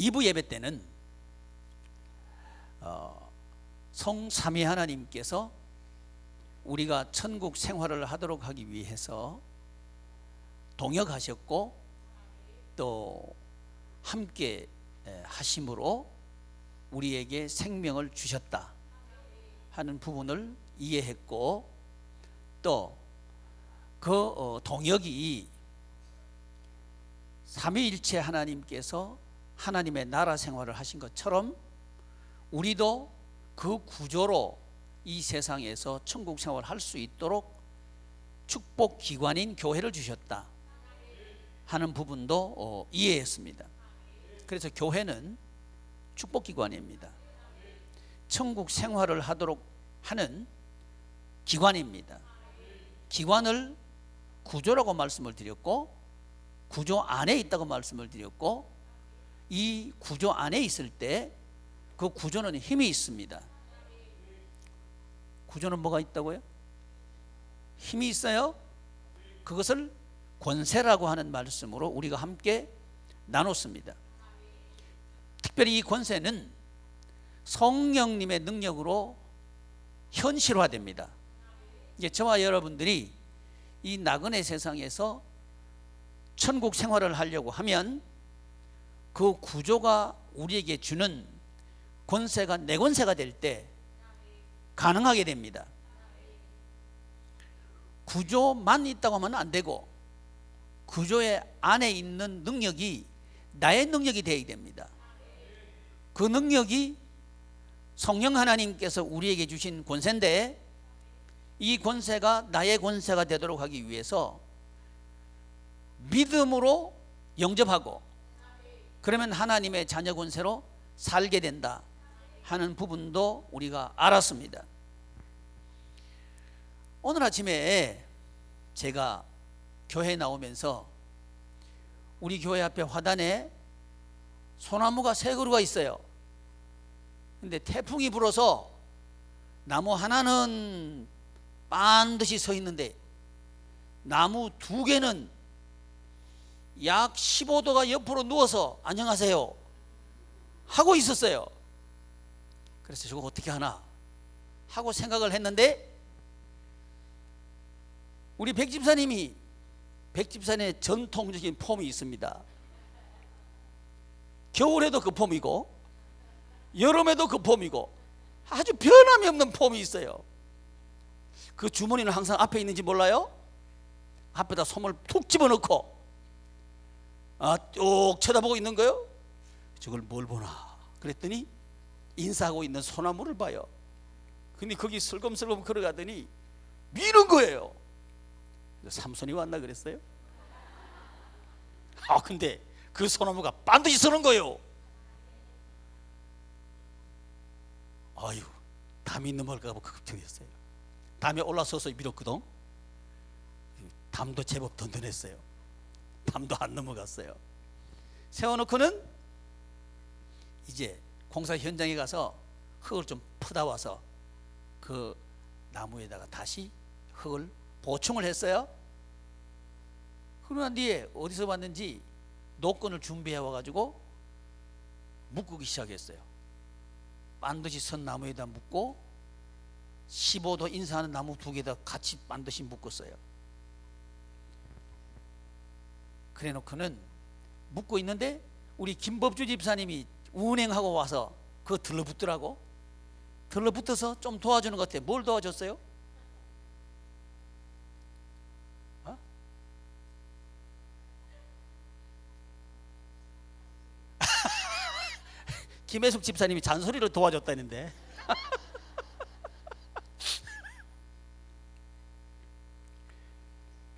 2부 예배 때는 성삼위 하나님께서 우리가 천국 생활을 하도록 하기 위해서 동역하셨고 또 함께 하심으로 우리에게 생명을 주셨다 하는 부분을 이해했고, 또 그 동역이 삼위일체 하나님께서 하나님의 나라 생활을 하신 것처럼 우리도 그 구조로 이 세상에서 천국 생활을 할 수 있도록 축복 기관인 교회를 주셨다 하는 부분도 이해했습니다. 그래서 교회는 축복 기관입니다. 천국 생활을 하도록 하는 기관입니다. 기관을 구조라고 말씀을 드렸고, 구조 안에 있다고 말씀을 드렸고, 이 구조 안에 있을 때 그 구조는 힘이 있습니다. 구조는 뭐가 있다고요? 힘이 있어요. 그것을 권세라고 하는 말씀으로 우리가 함께 나눴습니다. 특별히 이 권세는 성령님의 능력으로 현실화됩니다. 이제 저와 여러분들이 이 나그네 세상에서 천국 생활을 하려고 하면 그 구조가 우리에게 주는 권세가 내 권세가 될 때 가능하게 됩니다. 구조만 있다고 하면 안 되고 구조의 안에 있는 능력이 나의 능력이 되어야 됩니다. 그 능력이 성령 하나님께서 우리에게 주신 권세인데, 이 권세가 나의 권세가 되도록 하기 위해서 믿음으로 영접하고, 그러면 하나님의 자녀 권세로 살게 된다 하는 부분도 우리가 알았습니다. 오늘 아침에 제가 교회에 나오면서 우리 교회 앞에 화단에 소나무가 세 그루가 있어요. 근데 태풍이 불어서 나무 하나는 반드시 서 있는데 나무 두 개는 약 15도가 옆으로 누워서 안녕하세요 하고 있었어요. 그래서 저거 어떻게 하나 하고 생각을 했는데, 우리 백집사님이, 백집사님의 전통적인 폼이 있습니다. 겨울에도 그 폼이고 여름에도 그 폼이고 아주 변함이 없는 폼이 있어요. 그 주머니는 항상 앞에 있는지 몰라요? 앞에다 솜을 툭 집어넣고 쭉 쳐다보고 있는 거예요. 저걸 뭘 보나 그랬더니 인사하고 있는 소나무를 봐요. 근데 거기 슬금슬금 걸어가더니 미는 거예요. 삼손이 왔나 그랬어요. 근데 그 소나무가 반드시 서는 거예요. 아유, 담이 넘어갈까 봐 걱정했어요. 담에 올라서서 밀었거든. 담도 제법 든든했어요. 담도 안 넘어갔어요. 세워놓고는 이제 공사 현장에 가서 흙을 좀 퍼다 와서 그 나무에다가 다시 흙을 보충을 했어요. 그러나 뒤에 어디서 봤는지 노건을 준비해 와가지고 묶기 시작했어요. 반드시 선 나무에다 묶고 15도 인사하는 나무 두 개다 같이 반드시 묶었어요. 그래 놓고는 묶고 있는데 우리 김법주 집사님이 운행하고 와서 그거 들러붙더라고. 들러붙어서 좀 도와주는 것 같아. 뭘 도와줬어요? 김혜숙 집사님이 잔소리를 도와줬다는데.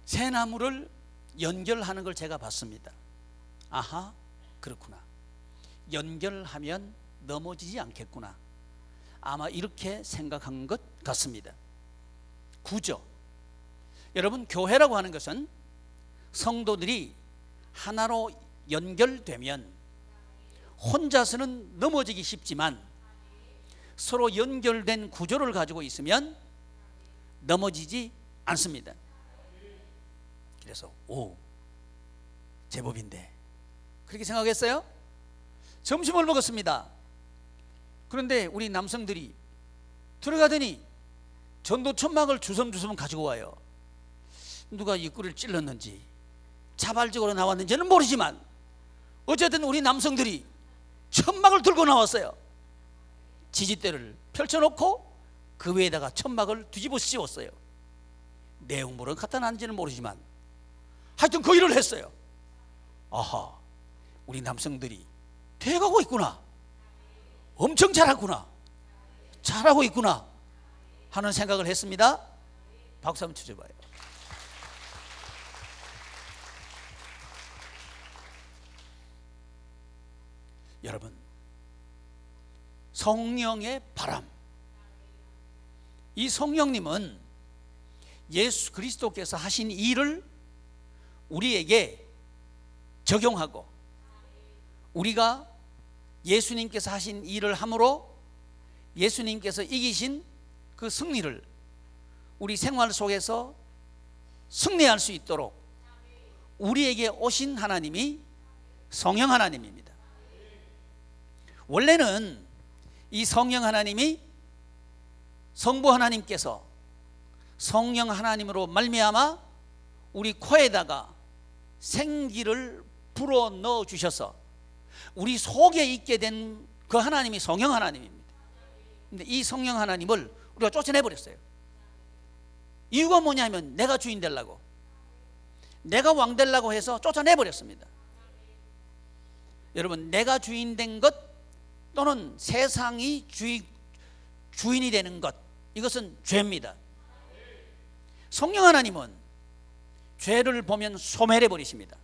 새 나무를 연결하는 걸 제가 봤습니다. 아하, 그렇구나. 연결하면 넘어지지 않겠구나. 아마 이렇게 생각한 것 같습니다. 구조. 여러분, 교회라고 하는 것은 성도들이 하나로 연결되면 혼자서는 넘어지기 쉽지만 서로 연결된 구조를 가지고 있으면 넘어지지 않습니다. 그래서 제법인데 그렇게 생각했어요? 점심을 먹었습니다. 그런데 우리 남성들이 들어가더니 전도 천막을 주섬주섬 가지고 와요. 누가 입구를 찔렀는지 자발적으로 나왔는지는 모르지만 어쨌든 우리 남성들이 천막을 들고 나왔어요. 지지대를 펼쳐놓고 그 위에다가 천막을 뒤집어 씌웠어요. 내용물은 갖다 놨는지는 모르지만 하여튼 그 일을 했어요. 아하, 우리 남성들이 돼가고 있구나, 엄청 잘하구나, 잘하고 있구나 하는 생각을 했습니다. 박수 한번 쳐줘봐요. 여러분, 성령의 바람, 이 성령님은 예수 그리스도께서 하신 일을 우리에게 적용하고 우리가 예수님께서 하신 일을 함으로 예수님께서 이기신 그 승리를 우리 생활 속에서 승리할 수 있도록 우리에게 오신 하나님이 성령 하나님입니다. 원래는 이 성령 하나님이 성부 하나님께서 성령 하나님으로 말미암아 우리 코에다가 생기를 불어 넣어 주셔서 우리 속에 있게 된 그 하나님이 성령 하나님입니다. 근데 이 성령 하나님을 우리가 쫓아내버렸어요. 이유가 뭐냐면 내가 주인 되려고, 내가 왕 되려고 해서 쫓아내버렸습니다. 여러분, 내가 주인 된 것 또는 세상이 주인이 되는 것, 이것은 죄입니다. 성령 하나님은 죄를 보면 소멸해 버리십니다.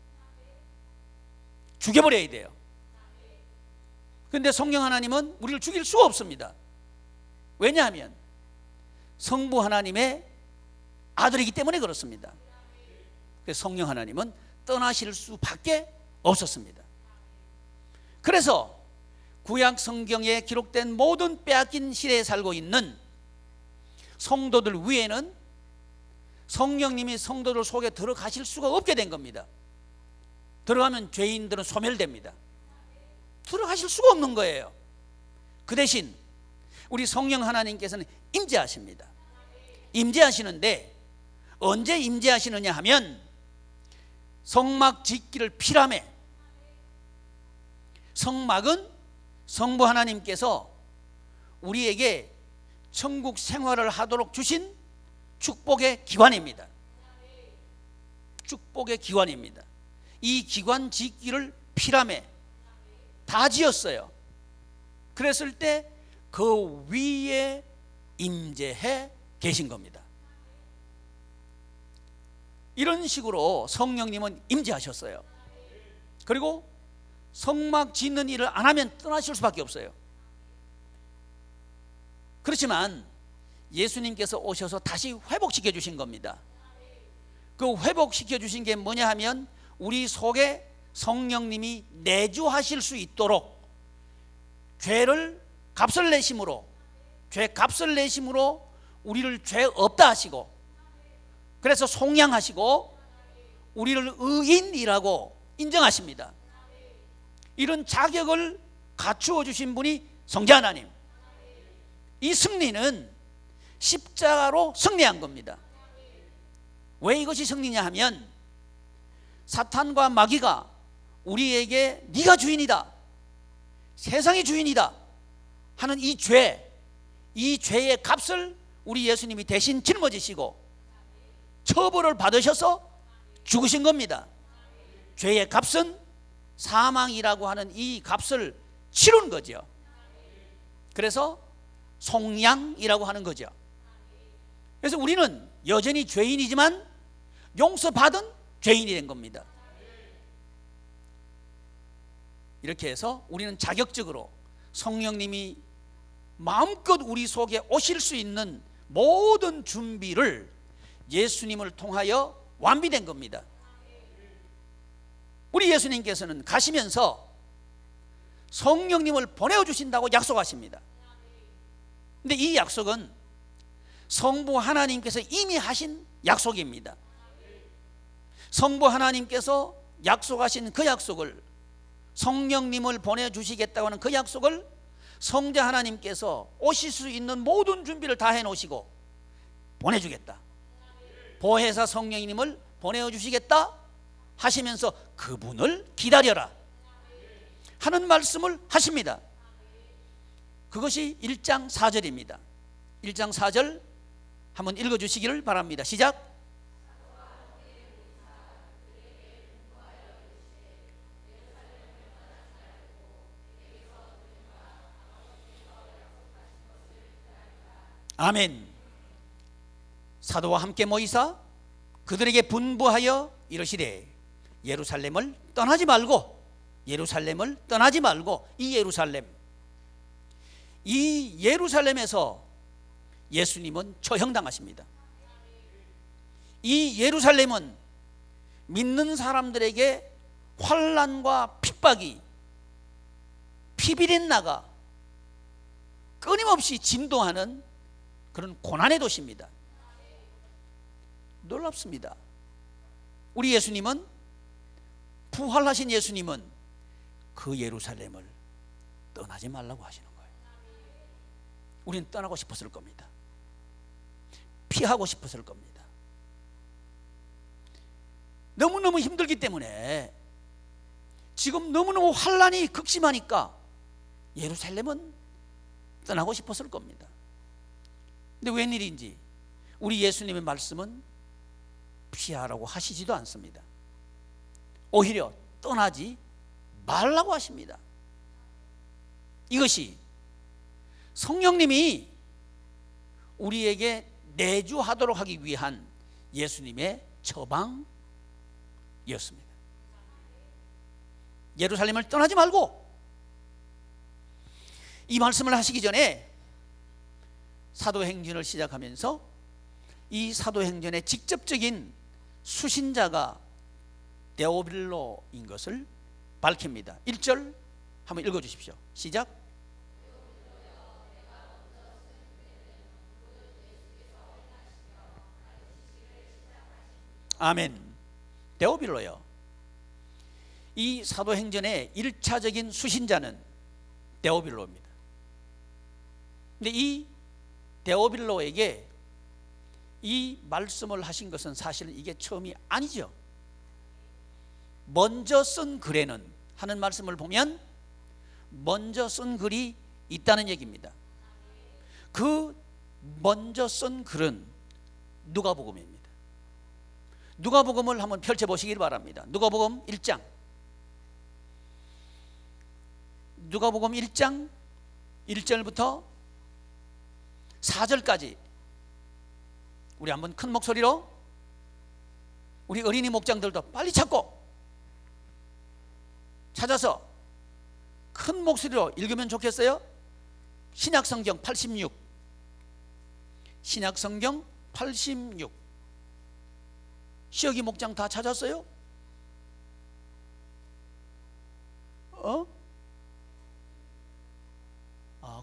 죽여버려야 돼요. 그런데 성령 하나님은 우리를 죽일 수가 없습니다. 왜냐하면 성부 하나님의 아들이기 때문에 그렇습니다. 그래서 성령 하나님은 떠나실 수밖에 없었습니다. 그래서 구약 성경에 기록된 모든 빼앗긴 시대에 살고 있는 성도들 위에는 성령님이 성도들 속에 들어가실 수가 없게 된 겁니다. 들어가면 죄인들은 소멸됩니다. 들어가실 수가 없는 거예요. 그 대신 우리 성령 하나님께서는 임재하십니다. 임재하시는데 언제 임재하시느냐 하면 성막 짓기를 필요하며, 성막은 성부 하나님께서 우리에게 천국 생활을 하도록 주신 축복의 기관입니다. 축복의 기관입니다. 이 기관 짓기를 필요하며 다 지었어요. 그랬을 때 그 위에 임재해 계신 겁니다. 이런 식으로 성령님은 임재하셨어요. 그리고 성막 짓는 일을 안 하면 떠나실 수밖에 없어요. 그렇지만 예수님께서 오셔서 다시 회복시켜 주신 겁니다. 그 회복시켜 주신 게 뭐냐 하면 우리 속에 성령님이 내주하실 수 있도록 죄를 값을 내심으로, 죄 값을 내심으로 우리를 죄 없다 하시고, 그래서 속량하시고 우리를 의인이라고 인정하십니다. 이런 자격을 갖추어 주신 분이 성자 하나님. 이 승리는 십자가로 승리한 겁니다. 왜 이것이 승리냐 하면 사탄과 마귀가 우리에게 네가 주인이다, 세상이 주인이다 하는 이 죄의 값을 우리 예수님이 대신 짊어지시고 처벌을 받으셔서 죽으신 겁니다. 죄의 값은 사망이라고 하는 이 값을 치른 거죠. 그래서 속량이라고 하는 거죠. 그래서 우리는 여전히 죄인이지만 용서받은 죄인이 된 겁니다. 이렇게 해서 우리는 자격적으로 성령님이 마음껏 우리 속에 오실 수 있는 모든 준비를 예수님을 통하여 완비된 겁니다. 우리 예수님께서는 가시면서 성령님을 보내주신다고 약속하십니다. 근데 이 약속은 성부 하나님께서 이미 하신 약속입니다. 성부 하나님께서 약속하신 그 약속을 성령님을 보내주시겠다고 하는 그 약속을 성자 하나님께서 오실 수 있는 모든 준비를 다 해놓으시고 보내주겠다, 보혜사 성령님을 보내주시겠다 하시면서 그분을 기다려라 하는 말씀을 하십니다. 그것이 1장 4절입니다 1장 4절 한번 읽어주시기를 바랍니다. 시작. 아멘. 사도와 함께 모이사 그들에게 분부하여 이르시되 예루살렘을 떠나지 말고, 예루살렘을 떠나지 말고, 이 예루살렘에서 예수님은 처형당하십니다. 이 예루살렘은 믿는 사람들에게 환난과 핍박이 피비린나가 끊임없이 진동하는 그런 고난의 도시입니다. 놀랍습니다. 우리 예수님은, 부활하신 예수님은 그 예루살렘을 떠나지 말라고 하시는 거예요. 우리는 떠나고 싶었을 겁니다. 피하고 싶었을 겁니다. 너무너무 힘들기 때문에, 지금 너무너무 환난이 극심하니까 예루살렘은 떠나고 싶었을 겁니다. 근데 웬일인지 우리 예수님의 말씀은 피하라고 하시지도 않습니다. 오히려 떠나지 말라고 하십니다. 이것이 성령님이 우리에게 내주하도록 하기 위한 예수님의 처방이었습니다. 예루살렘을 떠나지 말고, 이 말씀을 하시기 전에 사도행전을 시작하면서 이 사도행전의 직접적인 수신자가 데오빌로인 것을 밝힙니다. 1절 한번 읽어주십시오. 시작. 아멘. 데오빌로요. 이 사도행전의 1차적인 수신자는 데오빌로입니다. 근데 이 데오빌로에게 이 말씀을 하신 것은 사실은 이게 처음이 아니죠. 먼저 쓴 글에는, 하는 말씀을 보면 먼저 쓴 글이 있다는 얘기입니다. 그 먼저 쓴 글은 누가복음입니다. 누가복음을 한번 펼쳐보시길 바랍니다. 누가복음 1장, 누가복음 1장 1절부터 4절까지 우리 한번 큰 목소리로, 우리 어린이 목장들도 빨리 찾아서 큰 목소리로 읽으면 좋겠어요. 신약성경 86, 신약성경 86. 시어기 목장 다 찾았어요?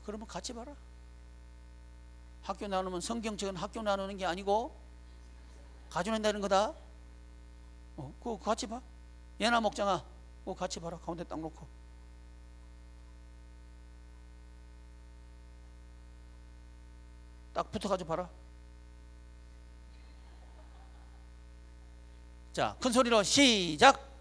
그러면 같이 봐라. 학교 나누면 성경책은 학교 나누는 게 아니고 가져낸다는 거다. 그거 같이 봐. 예나 목장아, 그거 같이 봐라. 가운데 딱 놓고. 딱 붙어가지고 봐라. 자, 큰 소리로 시작.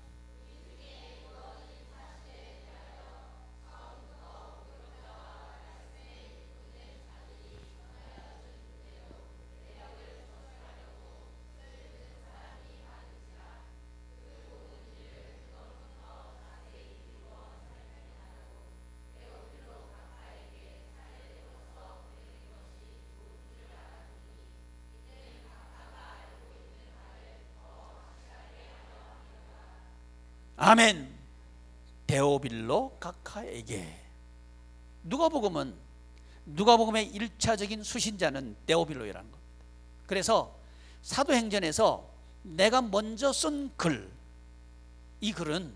아멘. 데오빌로 각하에게. 누가복음의 1차적인 수신자는 데오빌로라는 겁니다. 그래서 사도행전에서 내가 먼저 쓴 글, 이 글은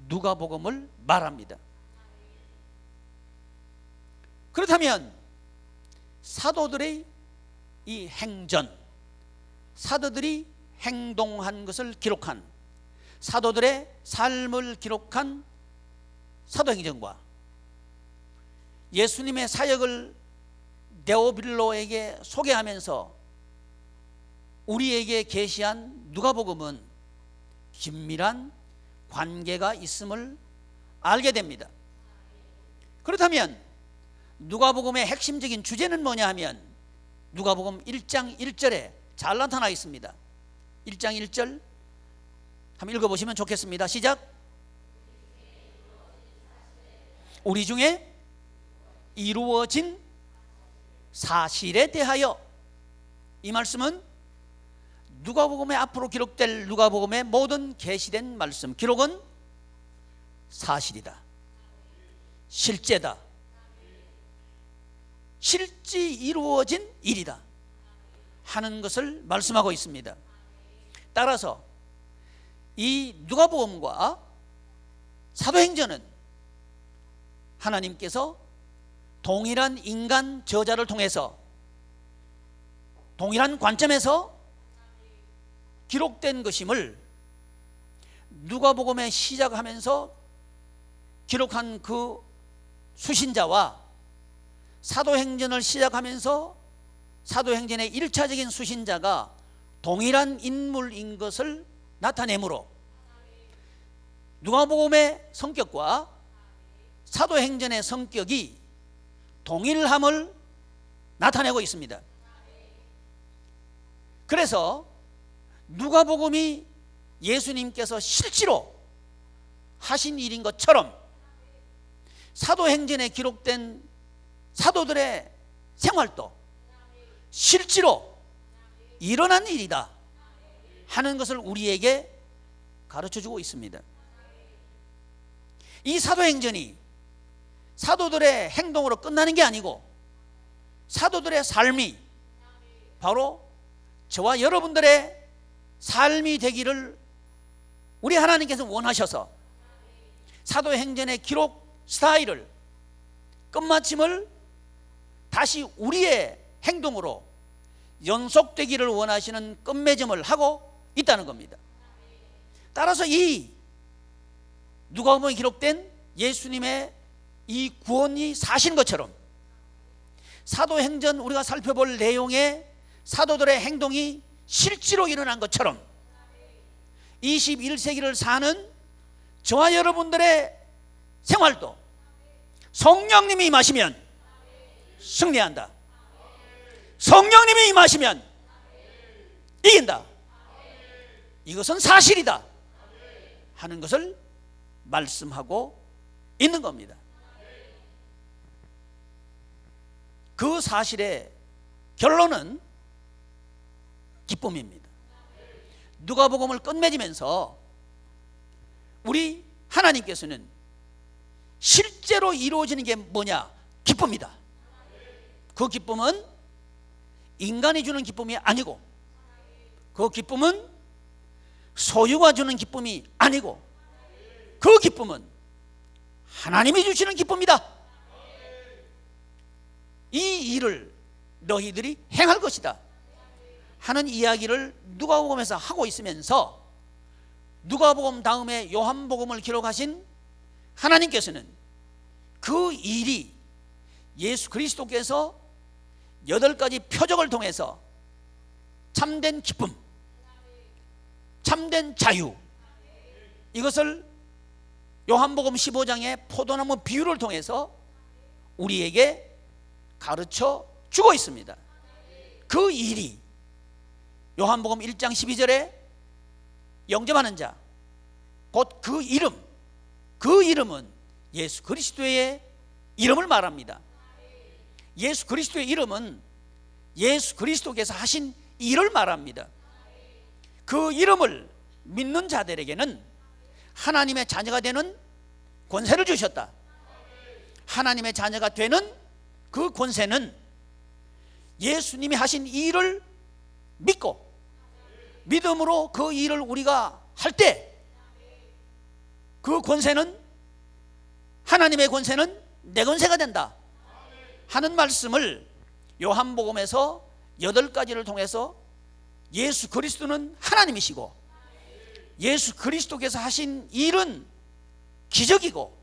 누가복음을 말합니다. 그렇다면 사도들의 이 행전, 사도들이 행동한 것을 기록한, 사도들의 삶을 기록한 사도행전과 예수님의 사역을 데오빌로에게 소개하면서 우리에게 계시한 누가복음은 긴밀한 관계가 있음을 알게 됩니다. 그렇다면 누가복음의 핵심적인 주제는 뭐냐 하면 누가복음 1장 1절에 잘 나타나 있습니다. 1장 1절 한번 읽어보시면 좋겠습니다. 시작. 우리 중에 이루어진 사실에 대하여. 이 말씀은 누가복음에 앞으로 기록될 누가복음의 모든 계시된 말씀, 기록은 사실이다, 실제다, 실제 이루어진 일이다 하는 것을 말씀하고 있습니다. 따라서 이 누가복음과 사도행전은 하나님께서 동일한 인간 저자를 통해서 동일한 관점에서 기록된 것임을 누가복음에 시작하면서 기록한 그 수신자와 사도행전을 시작하면서 사도행전의 1차적인 수신자가 동일한 인물인 것을 나타내므로 누가복음의 성격과 사도행전의 성격이 동일함을 나타내고 있습니다. 그래서 누가복음이 예수님께서 실제로 하신 일인 것처럼 사도행전에 기록된 사도들의 생활도 실제로 일어난 일이다 하는 것을 우리에게 가르쳐주고 있습니다. 이 사도행전이 사도들의 행동으로 끝나는 게 아니고 사도들의 삶이 바로 저와 여러분들의 삶이 되기를 우리 하나님께서 원하셔서 사도행전의 기록 스타일을 끝마침을 다시 우리의 행동으로 연속되기를 원하시는 끝맺음을 하고 있다는 겁니다. 따라서 이 누가복음에 기록된 예수님의 이 구원이 사신 것처럼 사도행전 우리가 살펴볼 내용의 사도들의 행동이 실제로 일어난 것처럼 21세기를 사는 저와 여러분들의 생활도 성령님이 임하시면 승리한다, 성령님이 임하시면 이긴다, 이것은 사실이다 하는 것을 말씀하고 있는 겁니다. 그 사실의 결론은 기쁨입니다. 누가복음을 끝맺으면서 우리 하나님께서는 실제로 이루어지는 게 뭐냐? 기쁨이다. 그 기쁨은 인간이 주는 기쁨이 아니고, 그 기쁨은 소유가 주는 기쁨이 아니고, 그 기쁨은 하나님이 주시는 기쁨이다. 이 일을 너희들이 행할 것이다 하는 이야기를 누가복음에서 하고 있으면서 누가복음 다음에 요한복음을 기록하신 하나님께서는 그 일이 예수 그리스도께서 8가지 표적을 통해서 참된 기쁨, 참된 자유, 이것을 요한복음 15장의 포도나무 비유를 통해서 우리에게 가르쳐 주고 있습니다. 그 일이 요한복음 1장 12절에 영접하는 자, 곧 그 이름, 그 이름은 예수 그리스도의 이름을 말합니다. 예수 그리스도의 이름은 예수 그리스도께서 하신 일을 말합니다. 그 이름을 믿는 자들에게는 하나님의 자녀가 되는 권세를 주셨다. 하나님의 자녀가 되는 그 권세는 예수님이 하신 일을 믿고 믿음으로 그 일을 우리가 할 때 그 권세는, 하나님의 권세는 내 권세가 된다 하는 말씀을 요한복음에서 8가지를 통해서 예수 그리스도는 하나님이시고 예수 그리스도께서 하신 일은 기적이고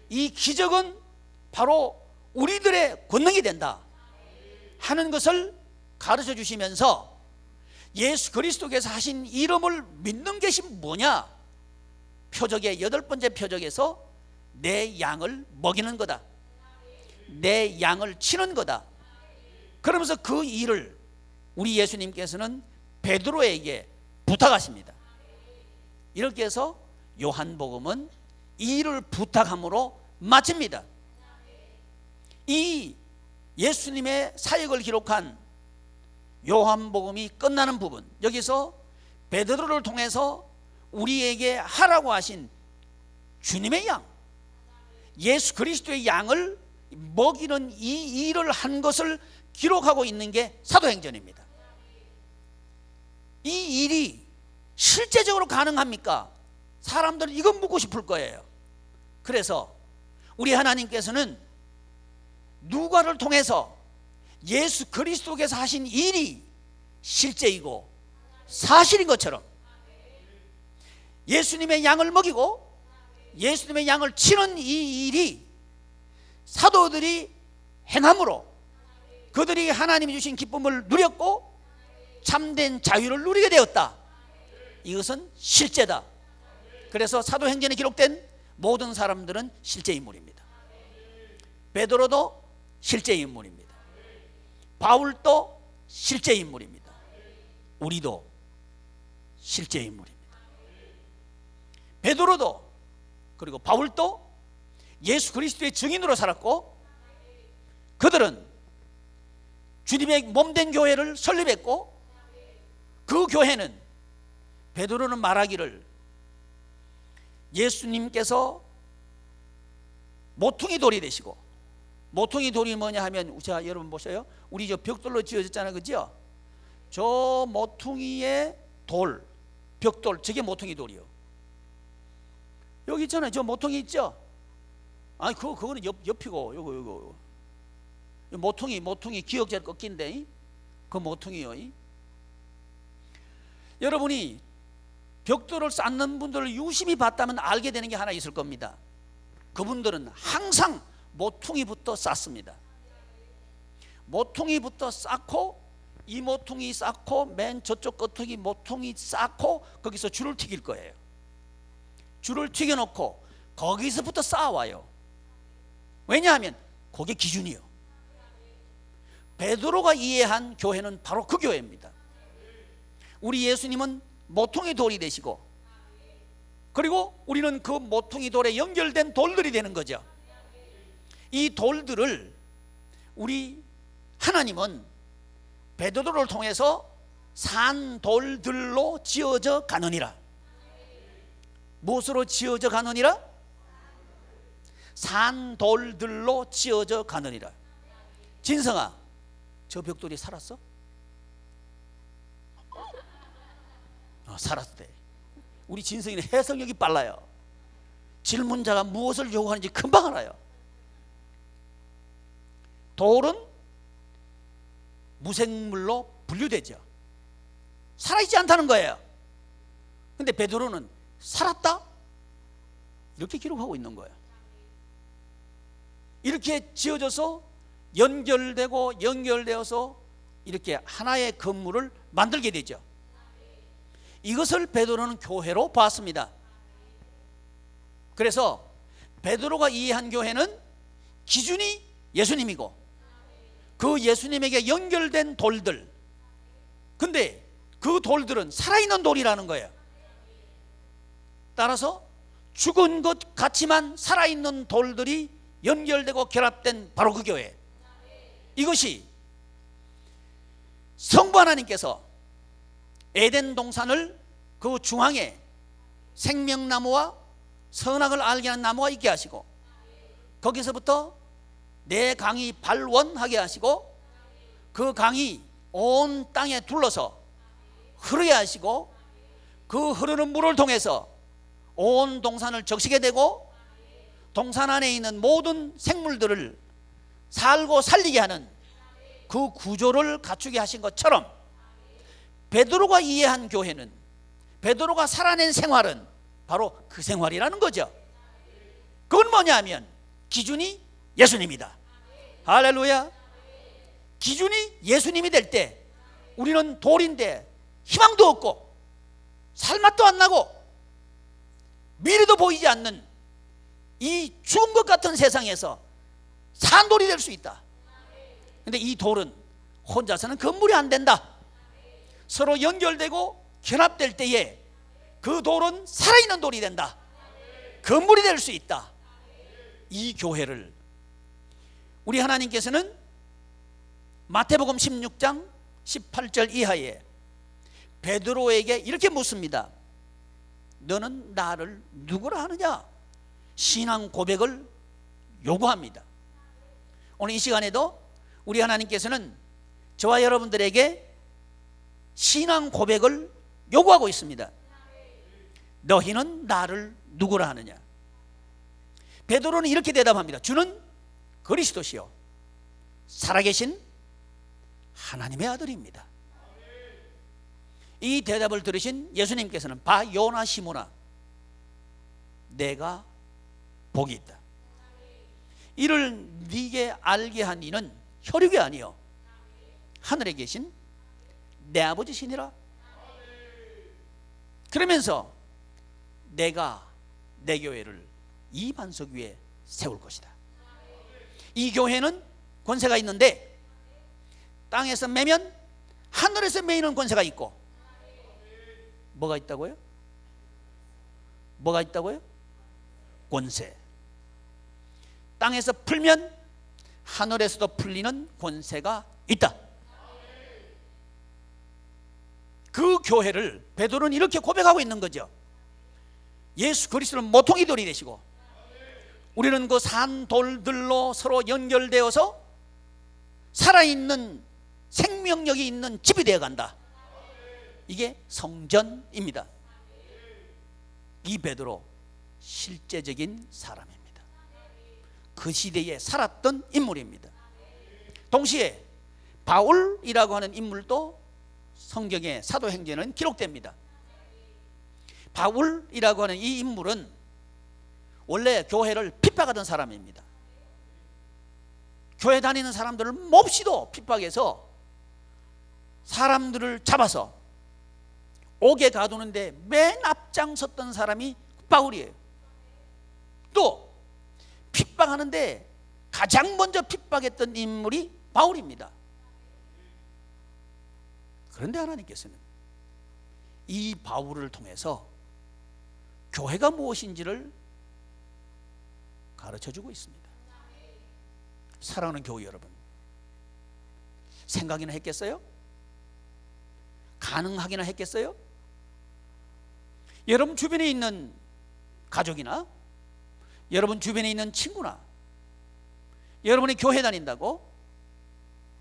이 기적은 바로 우리들의 권능이 된다 하는 것을 가르쳐 주시면서 예수 그리스도께서 하신 이름을 믿는 것이 뭐냐? 표적의 8번째 표적에서 내 양을 먹이는 거다, 내 양을 치는 거다. 그러면서 그 일을 우리 예수님께서는 베드로에게 부탁하십니다. 이렇게 해서 요한복음은 이 일을 부탁함으로 마칩니다. 이 예수님의 사역을 기록한 요한복음이 끝나는 부분, 여기서 베드로를 통해서 우리에게 하라고 하신 주님의 양, 예수 그리스도의 양을 먹이는 이 일을 한 것을 기록하고 있는 게 사도행전입니다. 이 일이 실제적으로 가능합니까? 사람들은 이거 묻고 싶을 거예요. 그래서 우리 하나님께서는 누가를 통해서 예수 그리스도께서 하신 일이 실제이고 사실인 것처럼 예수님의 양을 먹이고 예수님의 양을 치는 이 일이 사도들이 행함으로 그들이 하나님이 주신 기쁨을 누렸고 참된 자유를 누리게 되었다. 이것은 실제다. 그래서 사도행전에 기록된 모든 사람들은 실제 인물입니다. 베드로도 실제 인물입니다. 바울도 실제 인물입니다. 우리도 실제 인물입니다. 베드로도 그리고 바울도 예수 그리스도의 증인으로 살았고 그들은 주님의 몸된 교회를 설립했고 그 교회는 베드로는 말하기를 예수님께서 모퉁이 돌이 되시고, 모퉁이 돌이 뭐냐 하면, 자 여러분 보세요. 우리 저 벽돌로 지어졌잖아요, 그죠? 저 모퉁이의 돌, 벽돌, 저게 모퉁이 돌이요. 여기 있잖아요, 저 모퉁이 있죠? 아니 그거는 옆이고 요거 모퉁이 기역자를 꺾인데 그 모퉁이요. 여러분이 벽돌을 쌓는 분들을 유심히 봤다면 알게 되는 게 하나 있을 겁니다. 그분들은 항상 모퉁이부터 쌓습니다. 모퉁이부터 쌓고 이 모퉁이 쌓고 맨 저쪽 끝에 모퉁이 쌓고 거기서 줄을 튀길 거예요. 줄을 튀겨놓고 거기서부터 쌓아와요. 왜냐하면 그게 기준이요. 베드로가 이해한 교회는 바로 그 교회입니다. 우리 예수님은 모퉁이 돌이 되시고 그리고 우리는 그 모퉁이 돌에 연결된 돌들이 되는 거죠. 이 돌들을 우리 하나님은 베드로를 통해서 산돌들로 지어져 가느니라. 무엇으로 지어져 가느니라? 산돌들로 지어져 가느니라. 진성아, 저 벽돌이 살았어? 살았대. 우리 진성이는 해석력이 빨라요. 질문자가 무엇을 요구하는지 금방 알아요. 돌은 무생물로 분류되죠. 살아있지 않다는 거예요. 근데 베드로는 살았다? 이렇게 기록하고 있는 거예요. 이렇게 지어져서 연결되어서 이렇게 하나의 건물을 만들게 되죠. 이것을 베드로는 교회로 봤습니다. 그래서 베드로가 이해한 교회는 기준이 예수님이고 그 예수님에게 연결된 돌들, 근데 그 돌들은 살아있는 돌이라는 거예요. 따라서 죽은 것 같지만 살아있는 돌들이 연결되고 결합된 바로 그 교회, 이것이 성부 하나님께서 에덴 동산을 그 중앙에 생명나무와 선악을 알게 하는 나무가 있게 하시고 거기서부터 내 강이 발원하게 하시고 그 강이 온 땅에 둘러서 흐르게 하시고 그 흐르는 물을 통해서 온 동산을 적시게 되고 동산 안에 있는 모든 생물들을 살고 살리게 하는 그 구조를 갖추게 하신 것처럼 베드로가 이해한 교회는, 베드로가 살아낸 생활은 바로 그 생활이라는 거죠. 그건 뭐냐 하면 기준이 예수님이다. 할렐루야. 기준이 예수님이 될 때 우리는 돌인데 희망도 없고 살맛도 안 나고 미래도 보이지 않는 이 죽은 것 같은 세상에서 산 돌이 될 수 있다. 근데 이 돌은 혼자서는 건물이 안 된다. 서로 연결되고 결합될 때에 그 돌은 살아있는 돌이 된다. 건물이 될 수 있다. 이 교회를 우리 하나님께서는 마태복음 16장 18절 이하에 베드로에게 이렇게 묻습니다. 너는 나를 누구라 하느냐? 신앙 고백을 요구합니다. 오늘 이 시간에도 우리 하나님께서는 저와 여러분들에게 신앙 고백을 요구하고 있습니다. 너희는 나를 누구라 하느냐? 베드로는 이렇게 대답합니다. 주는 그리스도시요 살아계신 하나님의 아들입니다. 이 대답을 들으신 예수님께서는 바 요나 시모나, 내가 복이 있다. 이를 네게 알게 한 이는 혈육이 아니요 하늘에 계신 내 아버지시니라. 그러면서 내가 내 교회를 이 반석 위에 세울 것이다. 이 교회는 권세가 있는데 땅에서 매면 하늘에서 매이는 권세가 있고, 뭐가 있다고요? 뭐가 있다고요? 권세. 땅에서 풀면 하늘에서도 풀리는 권세가 있다. 그 교회를 베드로는 이렇게 고백하고 있는 거죠. 예수 그리스도는 모퉁이 돌이 되시고 우리는 그 산돌들로 서로 연결되어서 살아있는 생명력이 있는 집이 되어간다. 이게 성전입니다. 이 베드로 실제적인 사람입니다. 그 시대에 살았던 인물입니다. 동시에 바울이라고 하는 인물도 성경의 사도행전은 기록됩니다. 바울이라고 하는 이 인물은 원래 교회를 핍박하던 사람입니다. 교회 다니는 사람들을 몹시도 핍박해서 사람들을 잡아서 옥에 가두는데 맨 앞장섰던 사람이 바울이에요. 또 핍박하는데 가장 먼저 핍박했던 인물이 바울입니다. 그런데 하나님께서는 이 바울을 통해서 교회가 무엇인지를 가르쳐주고 있습니다. 사랑하는 교회 여러분, 생각이나 했겠어요? 가능하기나 했겠어요? 여러분 주변에 있는 가족이나 여러분 주변에 있는 친구나 여러분이 교회 다닌다고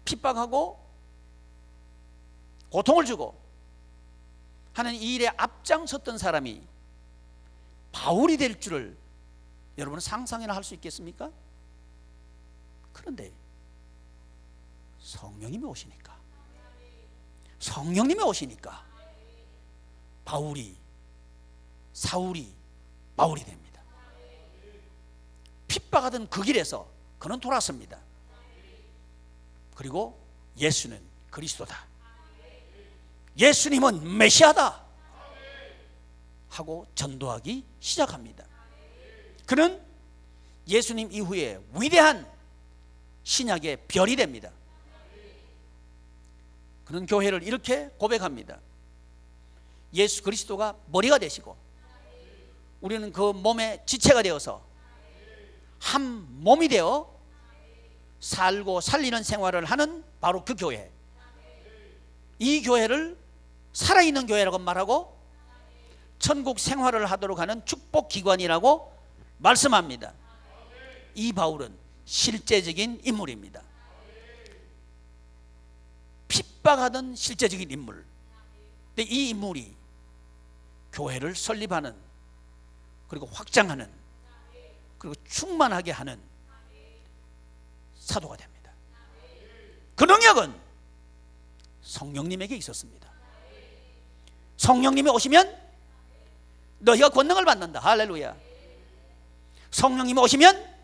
핍박하고 고통을 주고 하는 이 일에 앞장섰던 사람이 바울이 될 줄을 여러분은 상상이나 할 수 있겠습니까? 그런데 성령님이 오시니까 사울이 바울이 됩니다. 핍박하던 그 길에서 그는 돌았습니다. 그리고 예수는 그리스도다, 예수님은 메시아다 하고 전도하기 시작합니다. 그는 예수님 이후에 위대한 신약의 별이 됩니다. 그는 교회를 이렇게 고백합니다. 예수 그리스도가 머리가 되시고 우리는 그 몸의 지체가 되어서 한 몸이 되어 살고 살리는 생활을 하는 바로 그 교회, 이 교회를 살아있는 교회라고 말하고 천국 생활을 하도록 하는 축복기관이라고 말씀합니다. 이 바울은 실제적인 인물입니다. 핍박하던 실제적인 인물. 근데 이 인물이 교회를 설립하는, 그리고 확장하는, 그리고 충만하게 하는 사도가 됩니다. 그 능력은 성령님에게 있었습니다. 성령님이 오시면 너희가 권능을 받는다. 할렐루야. 성령님이 오시면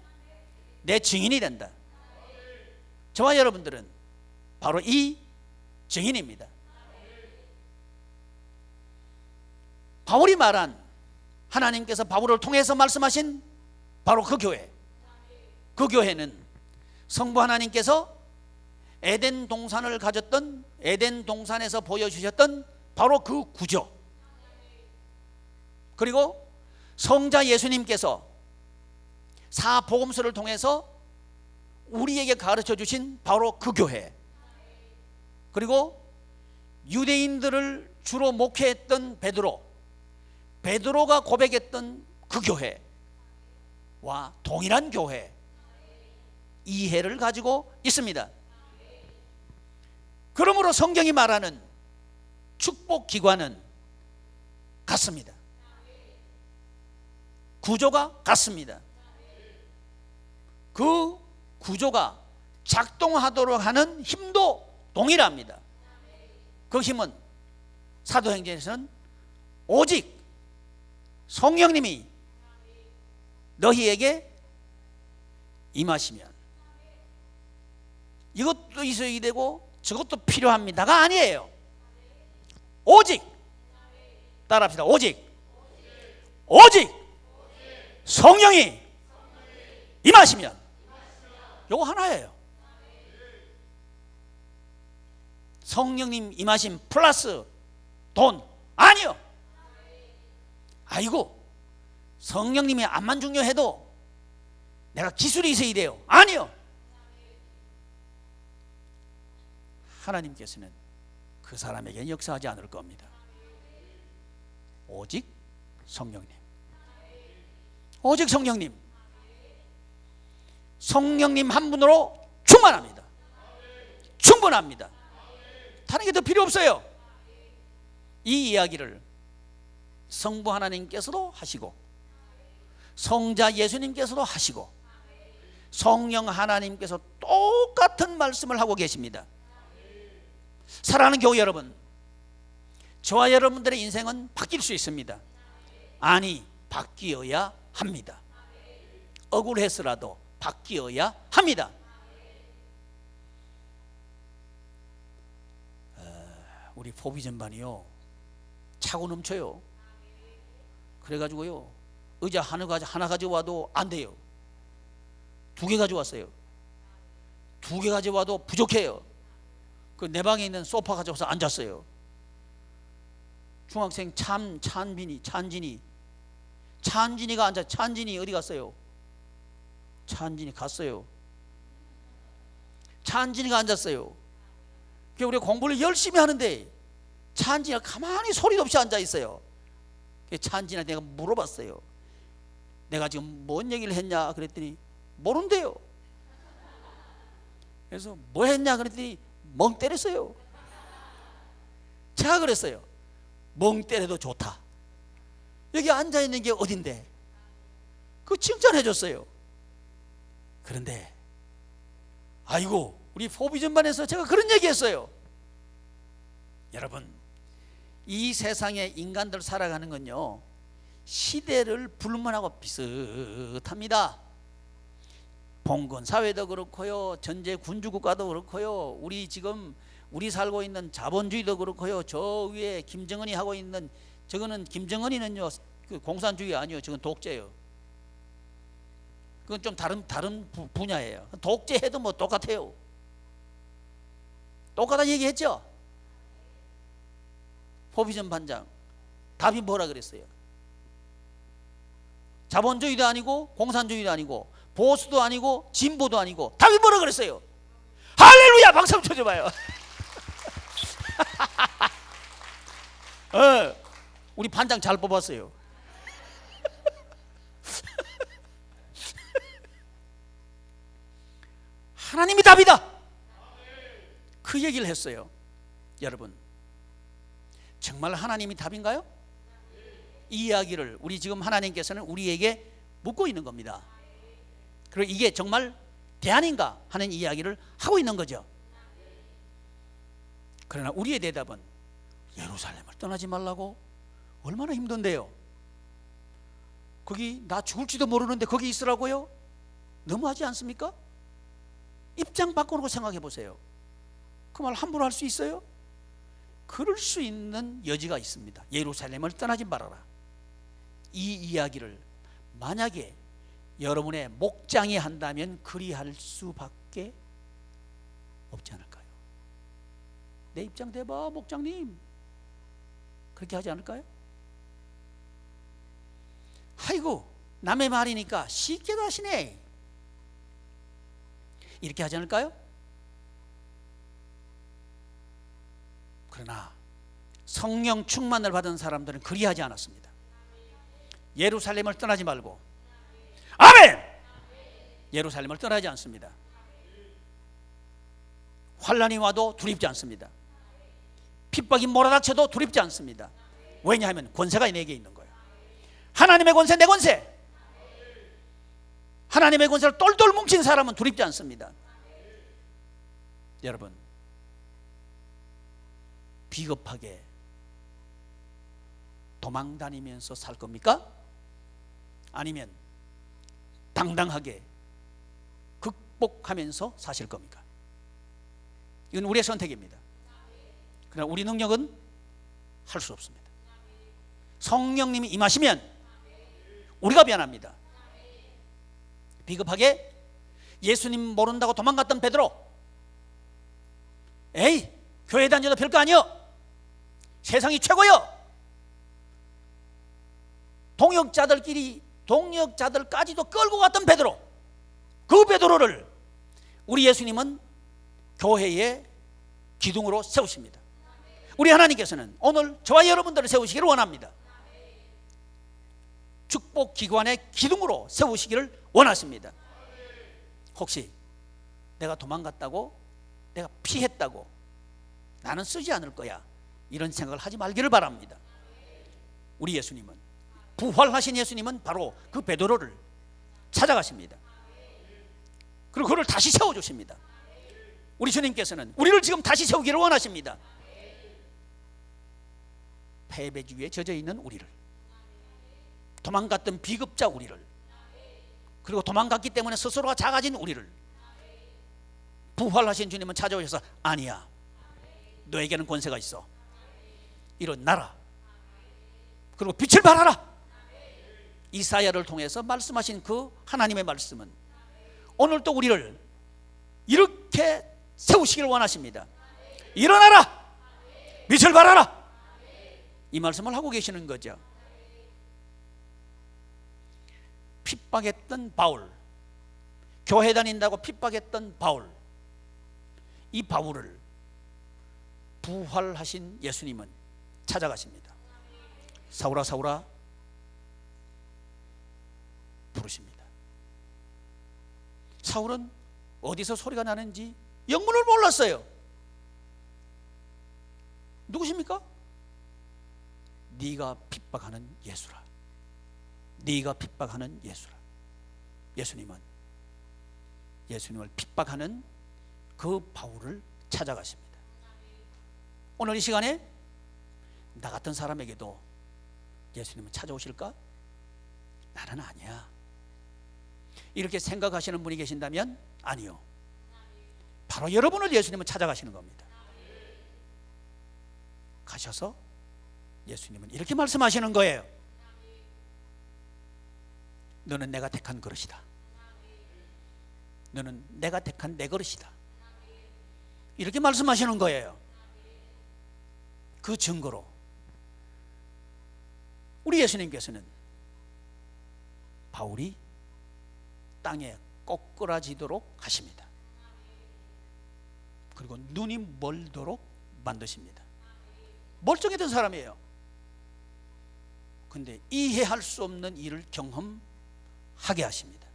내 증인이 된다. 저와 여러분들은 바로 이 증인입니다. 바울이 말한, 하나님께서 바울을 통해서 말씀하신 바로 그 교회, 그 교회는 성부 하나님께서 에덴 동산을 가졌던, 에덴 동산에서 보여주셨던 바로 그 구조, 그리고 성자 예수님께서 사복음서를 통해서 우리에게 가르쳐 주신 바로 그 교회, 그리고 유대인들을 주로 목회했던 베드로가 고백했던 그 교회와 동일한 교회, 이해를 가지고 있습니다. 그러므로 성경이 말하는 축복 기관은 같습니다. 구조가 같습니다. 그 구조가 작동하도록 하는 힘도 동일합니다. 그 힘은 사도행전에서는 오직 성령님이 너희에게 임하시면, 이것도 있어야 되고 저것도 필요합니다가 아니에요. 오직, 따라합시다. 오직 성령이 임하시면, 요거 하나예요. 성령님 임하심 플러스 돈 아니요. 아이고, 성령님이 암만 중요해도 내가 기술이 있어야 돼요. 아니요. 하나님께서는 그 사람에게 역사하지 않을 겁니다. 오직 성령님, 오직 성령님, 성령님 한 분으로 충만합니다. 충분합니다. 다른 게 더 필요 없어요. 이 이야기를 성부 하나님께서도 하시고, 성자 예수님께서도 하시고, 성령 하나님께서 똑같은 말씀을 하고 계십니다. 사랑하는 교회 여러분, 저와 여러분들의 인생은 바뀔 수 있습니다. 아니, 바뀌어야 합니다. 억울해서라도 바뀌어야 합니다. 우리 포비전반이요, 차고 넘쳐요. 그래가지고요, 의자 하나 가져와도 안 돼요. 2개 가져왔어요. 2개 가져와도 부족해요. 그 내 방에 있는 소파 가져와서 앉았어요. 중학생 찬진이가 앉아. 찬진이 어디 갔어요? 찬진이 갔어요. 찬진이가 앉았어요. 우리 공부를 열심히 하는데 찬진이가 가만히 소리도 없이 앉아 있어요. 찬진이한테 내가 물어봤어요. 내가 지금 뭔 얘기를 했냐 그랬더니 모른대요. 그래서 뭐 했냐 그랬더니 멍 때렸어요. 제가 그랬어요. 멍 때려도 좋다. 여기 앉아있는 게 어딘데? 그 칭찬해 줬어요. 그런데 아이고, 우리 포비전반에서 제가 그런 얘기 했어요. 여러분, 이 세상에 인간들 살아가는 건요, 시대를 불문하고 비슷합니다. 봉건 사회도 그렇고요, 전제 군주국가도 그렇고요, 우리 살고 있는 자본주의도 그렇고요, 저 위에 김정은이 하고 있는, 저거는 김정은이는요 그 공산주의 아니에요. 저건 독재예요. 그건 좀 다른 분야예요. 독재해도 뭐 똑같아요. 똑같다 얘기했죠. 포비전 반장 답이 뭐라 그랬어요? 자본주의도 아니고 공산주의도 아니고 보수도 아니고 진보도 아니고, 답이 뭐라 그랬어요? 할렐루야! 박수 한번 쳐줘봐요. 우리 반장 잘 뽑았어요. 하나님이 답이다, 그 얘기를 했어요. 여러분, 정말 하나님이 답인가요? 이 이야기를 우리 지금 하나님께서는 우리에게 묻고 있는 겁니다. 그리고 이게 정말 대안인가 하는 이야기를 하고 있는 거죠. 그러나 우리의 대답은 예루살렘을 떠나지 말라고? 얼마나 힘든데요. 거기 나 죽을지도 모르는데 거기 있으라고요? 너무하지 않습니까? 입장 바꿔놓고 생각해 보세요. 그 말 함부로 할 수 있어요? 그럴 수 있는 여지가 있습니다. 예루살렘을 떠나지 말아라. 이 이야기를 만약에 여러분의 목장이 한다면 그리할 수밖에 없지 않을까요? 내 입장 대봐 목장님, 그렇게 하지 않을까요? 아이고 남의 말이니까 쉽게도 하시네, 이렇게 하지 않을까요? 그러나 성령 충만을 받은 사람들은 그리하지 않았습니다. 예루살렘을 떠나지 말고, 아멘! 예루살렘을 떠나지 않습니다. 환난이 와도 두렵지 않습니다. 핍박이 몰아닥쳐도 두렵지 않습니다. 왜냐하면 권세가 내게 있는 거예요. 하나님의 권세, 내 권세. 하나님의 권세를 똘똘 뭉친 사람은 두렵지 않습니다. 여러분, 비겁하게 도망다니면서 살 겁니까? 아니면 당당하게 극복하면서 사실 겁니까? 이건 우리의 선택입니다. 그러나 우리 능력은 할 수 없습니다. 성령님이 임하시면 우리가 변합니다. 비겁하게 예수님 모른다고 도망갔던 베드로, 에이 교회 다녀도 별거 아니여, 세상이 최고여, 동역자들까지도 끌고 갔던 베드로, 그 베드로를 우리 예수님은 교회의 기둥으로 세우십니다. 우리 하나님께서는 오늘 저와 여러분들을 세우시기를 원합니다. 축복 기관의 기둥으로 세우시기를 원하십니다. 혹시 내가 도망갔다고, 내가 피했다고, 나는 쓰지 않을 거야, 이런 생각을 하지 말기를 바랍니다. 우리 예수님은, 부활하신 예수님은 바로 그 베드로를 찾아가십니다. 그리고 그를 다시 세워주십니다. 우리 주님께서는 우리를 지금 다시 세우기를 원하십니다. 패배주의에 젖어있는 우리를, 도망갔던 비급자 우리를, 그리고 도망갔기 때문에 스스로가 작아진 우리를 부활하신 주님은 찾아오셔서, 아니야, 너에게는 권세가 있어, 일어나라, 그리고 빛을 발하라. 이사야를 통해서 말씀하신 그 하나님의 말씀은 오늘 또 우리를 이렇게 세우시기를 원하십니다. 일어나라, 빛을 발하라, 이 말씀을 하고 계시는 거죠. 핍박했던 바울, 교회 다닌다고 핍박했던 바울, 이 바울을 부활하신 예수님은 찾아가십니다. 사울아 사울아 부르십니다. 사울은 어디서 소리가 나는지 영문을 몰랐어요. 누구십니까? 네가 핍박하는 예수라, 네가 핍박하는 예수라. 예수님을 핍박하는 그 바울을 찾아가십니다. 오늘 이 시간에 나 같은 사람에게도 예수님은 찾아오실까? 나는 아니야, 이렇게 생각하시는 분이 계신다면 아니요, 바로 여러분을 예수님은 찾아가시는 겁니다. 가셔서 예수님은 이렇게 말씀하시는 거예요. 너는 내가 택한 그릇이다. 너는 내가 택한 내 그릇이다. 이렇게 말씀하시는 거예요. 그 증거로 우리 예수님께서는 바울이 땅에 꼬꾸라지도록 하십니다. 그리고 눈이 멀도록 만드십니다. 멀쩡했던 사람이에요. 근데 이해할 수 없는 일을 경험하게 하십니다.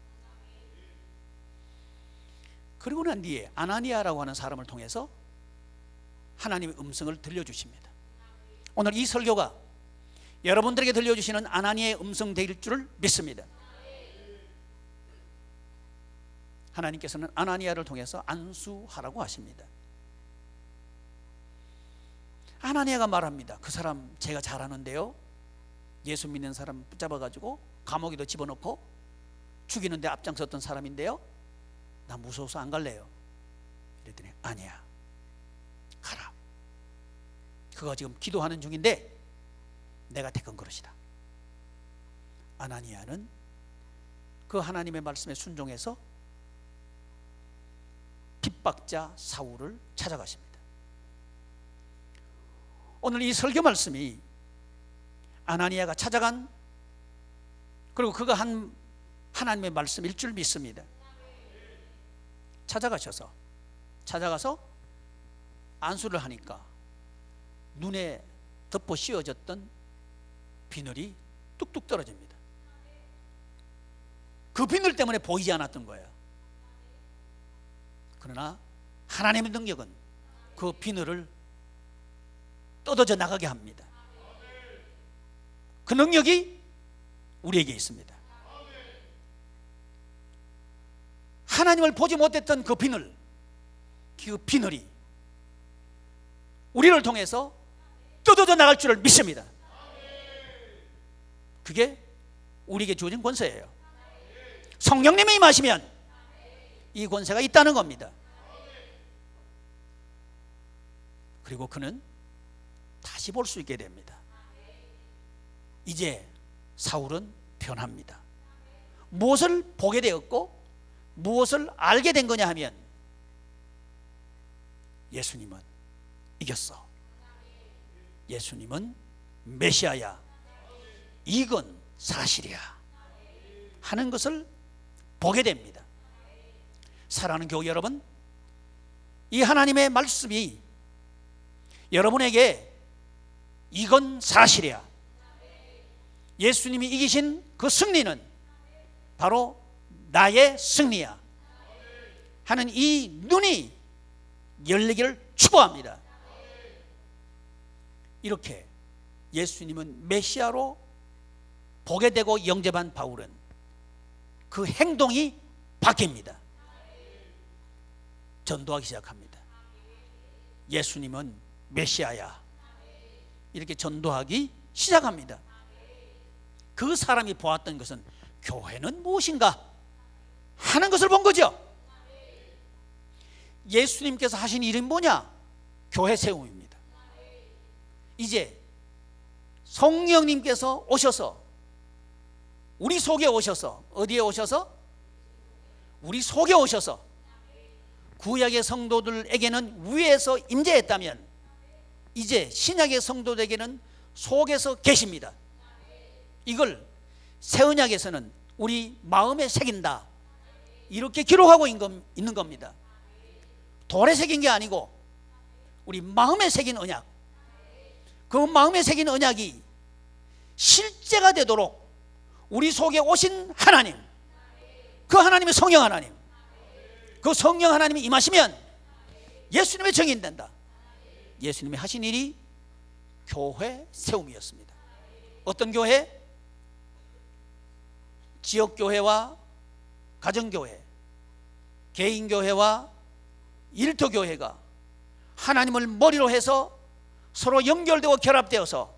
그리고 난 뒤에 아나니아라고 하는 사람을 통해서 하나님의 음성을 들려주십니다. 오늘 이 설교가 여러분들에게 들려주시는 아나니아의 음성 될 줄을 믿습니다. 하나님께서는 아나니아를 통해서 안수하라고 하십니다. 아나니아가 말합니다. 그 사람 제가 잘 아는데요, 예수 믿는 사람 붙잡아가지고 감옥에도 집어넣고 죽이는데 앞장섰던 사람인데요, 나 무서워서 안 갈래요. 그랬더니 아니야, 가라. 그가 지금 기도하는 중인데 내가 택한 그릇이다. 아나니아는 그 하나님의 말씀에 순종해서 핍박자 사울을 찾아가십니다. 오늘 이 설교 말씀이 아나니아가 찾아간, 그리고 그가 한 하나님의 말씀일 줄 믿습니다. 찾아가서 안수를 하니까 눈에 덮어 씌워졌던 비늘이 뚝뚝 떨어집니다. 그 비늘 때문에 보이지 않았던 거예요. 그러나 하나님의 능력은 그 비늘을 뜯어져 나가게 합니다. 그 능력이 우리에게 있습니다. 하나님을 보지 못했던 그 비늘이 우리를 통해서 뜯어져 나갈 줄을 믿습니다. 그게 우리에게 주어진 권세예요. 성령님이 임하시면 이 권세가 있다는 겁니다. 그리고 그는 다시 볼 수 있게 됩니다. 이제 사울은 변합니다. 무엇을 보게 되었고 무엇을 알게 된 거냐 하면, 예수님은 이겼어, 예수님은 메시아야, 이건 사실이야 하는 것을 보게 됩니다. 사랑하는 교회 여러분, 이 하나님의 말씀이 여러분에게 이건 사실이야, 예수님이 이기신 그 승리는 바로 나의 승리야 하는 이 눈이 열리기를 축복합니다. 이렇게 예수님은 메시아로 보게 되고 영접한 바울은 그 행동이 바뀝니다. 전도하기 시작합니다. 예수님은 메시아야, 이렇게 전도하기 시작합니다. 그 사람이 보았던 것은 교회는 무엇인가 하는 것을 본 거죠. 예수님께서 하신 일은 뭐냐? 교회 세움입니다. 이제 성령님께서 오셔서 우리 속에 오셔서, 어디에 오셔서? 우리 속에 오셔서 구약의 성도들에게는 위에서 임재했다면 이제 신약의 성도들에게는 속에서 계십니다. 이걸 새언약에서는 우리 마음에 새긴다, 이렇게 기록하고 있는 겁니다. 돌에 새긴 게 아니고 우리 마음에 새긴 언약, 그 마음에 새긴 언약이 실제가 되도록 우리 속에 오신 하나님, 그 하나님의 성령 하나님, 그 성령 하나님이 임하시면 예수님의 정인된다. 예수님이 하신 일이 교회 세움이었습니다. 어떤 교회? 지역교회와 가정교회, 개인교회와 일터교회가 하나님을 머리로 해서 서로 연결되고 결합되어서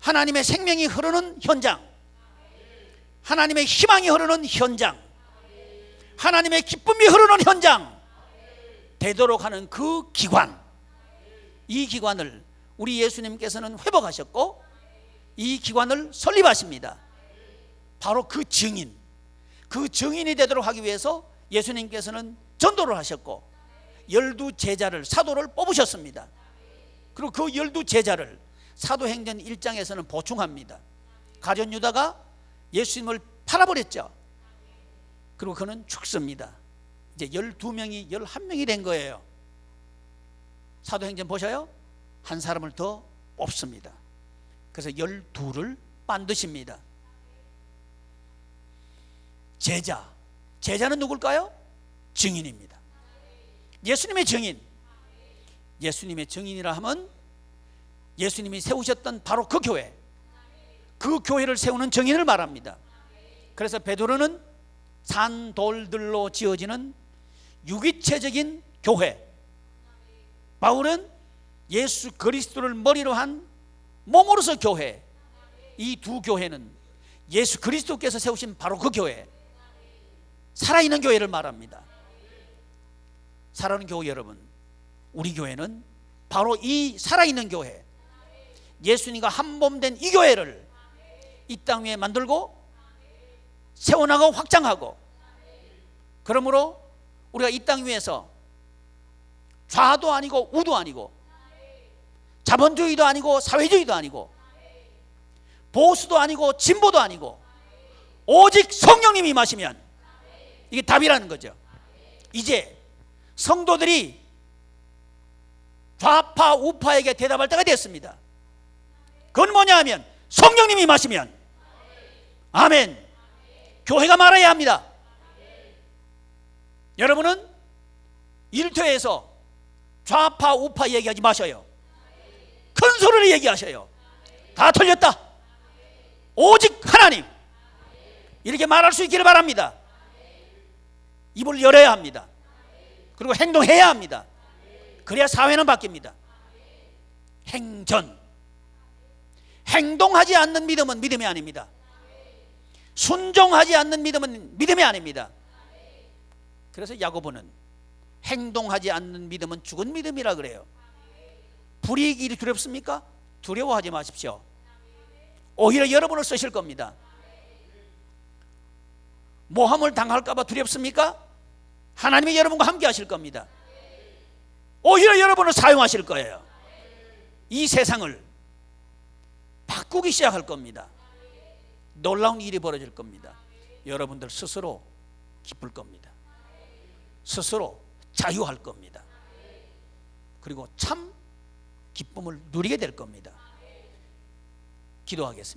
하나님의 생명이 흐르는 현장, 하나님의 희망이 흐르는 현장, 하나님의 기쁨이 흐르는 현장 되도록 하는 그 기관, 이 기관을 우리 예수님께서는 회복하셨고 이 기관을 설립하십니다. 바로 그 증인, 그 증인이 되도록 하기 위해서 예수님께서는 전도를 하셨고 12제자를, 사도를 뽑으셨습니다. 그리고 그 12제자를 사도행전 1장에서는 보충합니다. 가룟 유다가 예수님을 팔아버렸죠. 그리고 그는 죽습니다. 이제 12명이 11명이 된 거예요. 사도행전 보셔요. 한 사람을 더 뽑습니다. 그래서 12를 만드십니다. 제자는 누굴까요? 증인입니다. 예수님의 증인. 예수님의 증인이라 하면 예수님이 세우셨던 바로 그 교회, 그 교회를 세우는 증인을 말합니다. 그래서 베드로는 산돌들로 지어지는 유기체적인 교회, 바울은 예수 그리스도를 머리로 한 몸으로서 교회, 이 두 교회는 예수 그리스도께서 세우신 바로 그 교회, 살아있는 교회를 말합니다. 사랑하는 교회 여러분, 우리 교회는 바로 이 살아있는 교회, 예수님과 한 몸 된 이 교회를 이 땅 위에 만들고 세워나가고 확장하고, 그러므로 우리가 이 땅 위에서 좌도 아니고 우도 아니고 자본주의도 아니고 사회주의도 아니고 보수도 아니고 진보도 아니고 오직 성령님이 임하시면 이게 답이라는 거죠. 이제 성도들이 좌파 우파에게 대답할 때가 됐습니다. 그건 뭐냐 하면 성령님이 임하시면, 아멘, 교회가 말해야 합니다. 여러분은 일터에서 좌파 우파 얘기하지 마셔요. 큰 소리를 얘기하셔요. 다 틀렸다, 오직 하나님, 이렇게 말할 수 있기를 바랍니다. 입을 열어야 합니다. 그리고 행동해야 합니다. 그래야 사회는 바뀝니다. 행전, 행동하지 않는 믿음은 믿음이 아닙니다. 순종하지 않는 믿음은 믿음이 아닙니다. 그래서 야고보는 행동하지 않는 믿음은 죽은 믿음이라 그래요. 불이익이 두렵습니까? 두려워하지 마십시오. 오히려 여러분을 쓰실 겁니다. 모함을 당할까 봐 두렵습니까? 하나님이 여러분과 함께 하실 겁니다. 오히려 여러분을 사용하실 거예요. 이 세상을 바꾸기 시작할 겁니다. 놀라운 일이 벌어질 겁니다. 여러분들 스스로 기쁠 겁니다. 스스로 자유할 겁니다. 그리고 참 기쁨을 누리게 될 겁니다. 기도하겠습니다.